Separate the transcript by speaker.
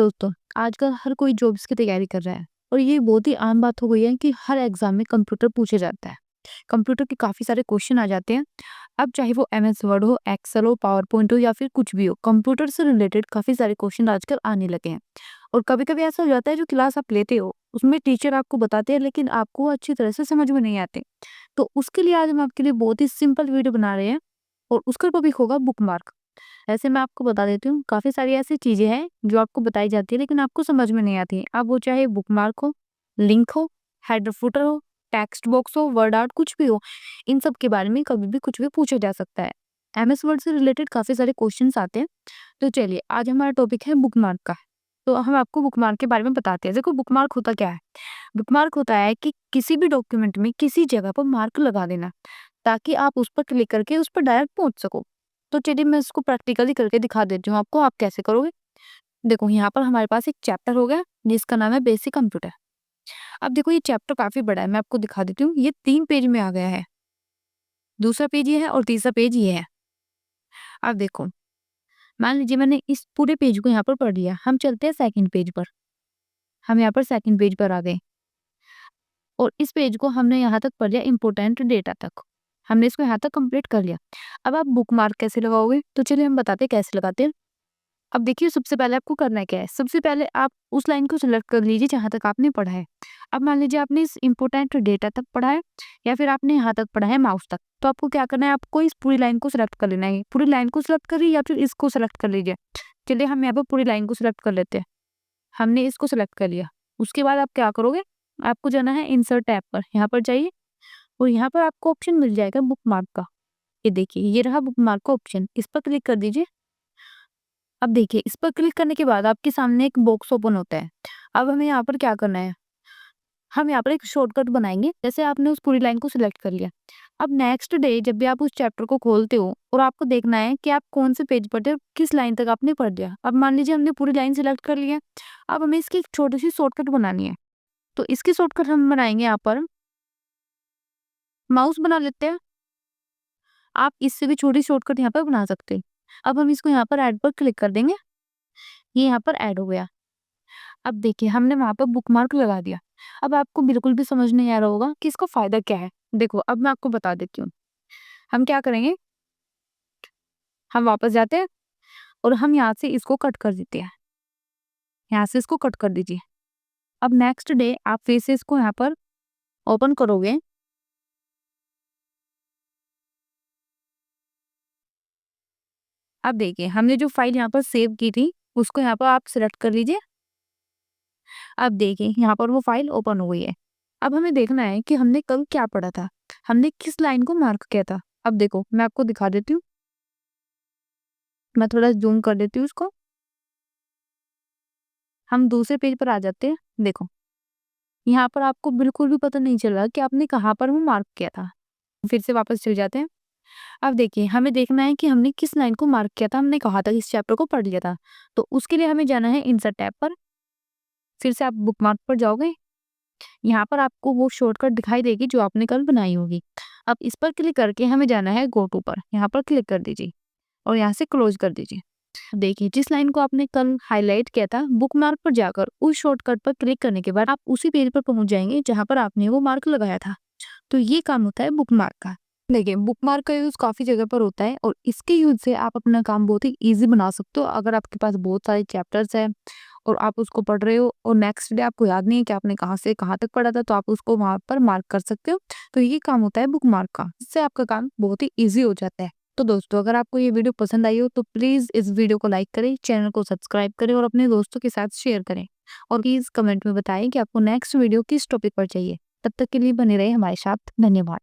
Speaker 1: दोस्तों, आजकल हर कोई जॉब्स की तैयारी कर रहा है और ये बहुत ही आम बात हो गई है कि हर एग्जाम में कंप्यूटर पूछा जाता है। कंप्यूटर के काफ़ी सारे क्वेश्चन आ जाते हैं। अब चाहे वो एमएस वर्ड हो, एक्सेल हो, पावर पॉइंट हो या फिर कुछ भी हो, कंप्यूटर से रिलेटेड काफ़ी सारे क्वेश्चन आजकल आने लगे हैं। और कभी-कभी ऐसा हो जाता है जो क्लास आप लेते हो, उसमें टीचर आपको बताते हैं लेकिन आपको वो अच्छी तरह से समझ में नहीं आते। तो उसके लिए आज हम आपके लिए बहुत ही सिंपल वीडियो बना रहे हैं और उसका टॉपिक होगा बुकमार्क। ऐसे मैं आपको बता देती हूँ, काफ़ी सारी ऐसी चीज़ें हैं जो आपको बताई जाती है लेकिन आपको समझ में नहीं आती। अब वो चाहे बुकमार्क हो, लिंक हो, हेडर फुटर हो, टेक्स्ट बॉक्स हो, वर्ड आर्ट कुछ भी हो, इन सब के बारे में कभी भी कुछ भी पूछा जा सकता है। एमएस वर्ड से रिलेटेड काफ़ी सारे क्वेश्चंस आते हैं। तो चलिए आज हमारा टॉपिक है बुकमार्क का। तो हम आपको बुकमार्क के बारे में बताते हैं। देखो बुकमार्क होता क्या है? बुकमार्क होता है कि किसी भी डॉक्यूमेंट में किसी जगह पर मार्क लगा देना, ताकि आप उस पर क्लिक करके उस पर डायरेक्ट पहुँच सको। तो चलिए मैं इसको प्रैक्टिकली करके दिखा देती हूँ आपको, आप कैसे करोगे। देखो यहाँ पर हमारे पास एक चैप्टर हो गया जिसका नाम है बेसिक कंप्यूटर। अब देखो ये चैप्टर काफ़ी बड़ा है, मैं आपको दिखा देती हूँ। ये 3 पेज में आ गया है, दूसरा पेज ये है और तीसरा पेज ये है। अब देखो, मान लीजिए मैंने इस पूरे पेज को यहाँ पर पढ़ लिया, हम चलते हैं सेकंड पेज पर। हम यहाँ पर सेकंड पेज पर आ गए और इस पेज को हमने यहाँ तक पढ़ लिया, इम्पोर्टेंट डेटा तक। हमने इसको यहाँ तक कंप्लीट कर लिया। अब आप बुकमार्क कैसे लगाओगे? तो चलिए हम बताते हैं कैसे लगाते हैं। अब देखिए सबसे पहले आपको करना क्या है, सबसे पहले आप उस लाइन को सिलेक्ट कर लीजिए जहाँ तक आपने पढ़ा है। अब मान लीजिए आपने इस इम्पोर्टेंट डेटा तक पढ़ा है या फिर आपने यहाँ तक पढ़ा है माउस तक, तो आपको क्या करना है, आपको इस पूरी लाइन को सिलेक्ट कर लेना है। पूरी लाइन को सिलेक्ट करिए या फिर इसको सिलेक्ट कर लीजिए। चलिए हम यहाँ पर पूरी लाइन को सिलेक्ट कर लेते हैं। हमने इसको सिलेक्ट कर लिया। उसके बाद आप क्या करोगे, आपको जाना है इंसर्ट टैब पर, यहाँ पर जाइए और यहाँ पर आपको ऑप्शन मिल जाएगा बुकमार्क का। ये देखिए ये रहा बुकमार्क का ऑप्शन, इस पर क्लिक कर दीजिए। अब देखिए इस पर क्लिक करने के बाद आपके सामने एक बॉक्स ओपन होता है। अब हमें यहाँ पर क्या करना है, हम यहाँ पर एक शॉर्टकट बनाएंगे। जैसे आपने उस पूरी लाइन को सिलेक्ट कर लिया, अब नेक्स्ट डे जब भी आप उस चैप्टर को खोलते हो और आपको देखना है कि आप कौन से पेज पर थे, किस लाइन तक आपने पढ़ लिया। अब मान लीजिए हमने पूरी लाइन सिलेक्ट कर लिया, अब हमें इसकी एक छोटी सी शॉर्टकट बनानी है। तो इसकी शॉर्टकट हम बनाएंगे, यहाँ पर माउस बना लेते हैं। आप इससे भी छोटी शॉर्टकट यहाँ पर बना सकते हैं। अब हम इसको यहाँ पर ऐड पर क्लिक कर देंगे, ये यहाँ पर ऐड हो गया। अब देखिए हमने वहाँ पर बुकमार्क लगा दिया। अब आपको बिल्कुल भी समझ नहीं आ रहा होगा कि इसका फ़ायदा क्या है। देखो अब मैं आपको बता देती हूँ। हम क्या करेंगे, हम वापस जाते हैं और हम यहाँ से इसको कट कर देते हैं। यहाँ से इसको कट कर दीजिए। अब नेक्स्ट डे आप फिर से इसको यहाँ पर ओपन करोगे। अब देखिए हमने जो फाइल यहाँ पर सेव की थी उसको यहाँ पर आप सिलेक्ट कर लीजिए। अब देखिए यहाँ पर वो फाइल ओपन हो गई है। अब हमें देखना है कि हमने कल क्या पढ़ा था, हमने किस लाइन को मार्क किया था। अब देखो मैं आपको दिखा देती हूँ, मैं थोड़ा जूम कर देती हूँ इसको। हम दूसरे पेज पर आ जाते हैं। देखो यहाँ पर आपको बिल्कुल भी पता नहीं चल रहा कि आपने कहाँ पर वो मार्क किया था। फिर से वापस चल जाते हैं। अब देखिए हमें देखना है कि हमने किस लाइन को मार्क किया था, हमने कहा था इस चैप्टर को पढ़ लिया था। तो उसके लिए हमें जाना है इंसर्ट टैब पर। फिर से आप बुकमार्क पर जाओगे, यहाँ पर आपको वो शॉर्टकट दिखाई देगी जो आपने कल बनाई होगी। अब इस पर क्लिक करके हमें जाना है गो टू पर, यहाँ पर क्लिक कर दीजिए और यहाँ से क्लोज कर दीजिए। देखिए जिस लाइन को आपने कल हाईलाइट किया था, बुकमार्क पर जाकर उस शॉर्टकट पर क्लिक करने के बाद आप उसी पेज पर पहुंच जाएंगे जहाँ पर आपने वो मार्क लगाया था। तो ये काम होता है बुकमार्क का। देखिए बुकमार्क का यूज़ काफ़ी जगह पर होता है और इसके यूज़ से आप अपना काम बहुत ही ईज़ी बना सकते हो। अगर आपके पास बहुत सारे चैप्टर्स हैं और आप उसको पढ़ रहे हो और नेक्स्ट डे आपको याद नहीं है कि आपने कहाँ से कहाँ तक पढ़ा था, तो आप उसको वहाँ पर मार्क कर सकते हो। तो ये काम होता है बुकमार्क का, इससे आपका काम बहुत ही ईज़ी हो जाता है। तो दोस्तों अगर आपको ये वीडियो पसंद आई हो तो प्लीज़ इस वीडियो को लाइक करें, चैनल को सब्सक्राइब करें और अपने दोस्तों के साथ शेयर करें। और प्लीज़ कमेंट में बताएं कि आपको नेक्स्ट वीडियो किस टॉपिक पर चाहिए। तब तक के लिए बने रहे हमारे साथ। धन्यवाद।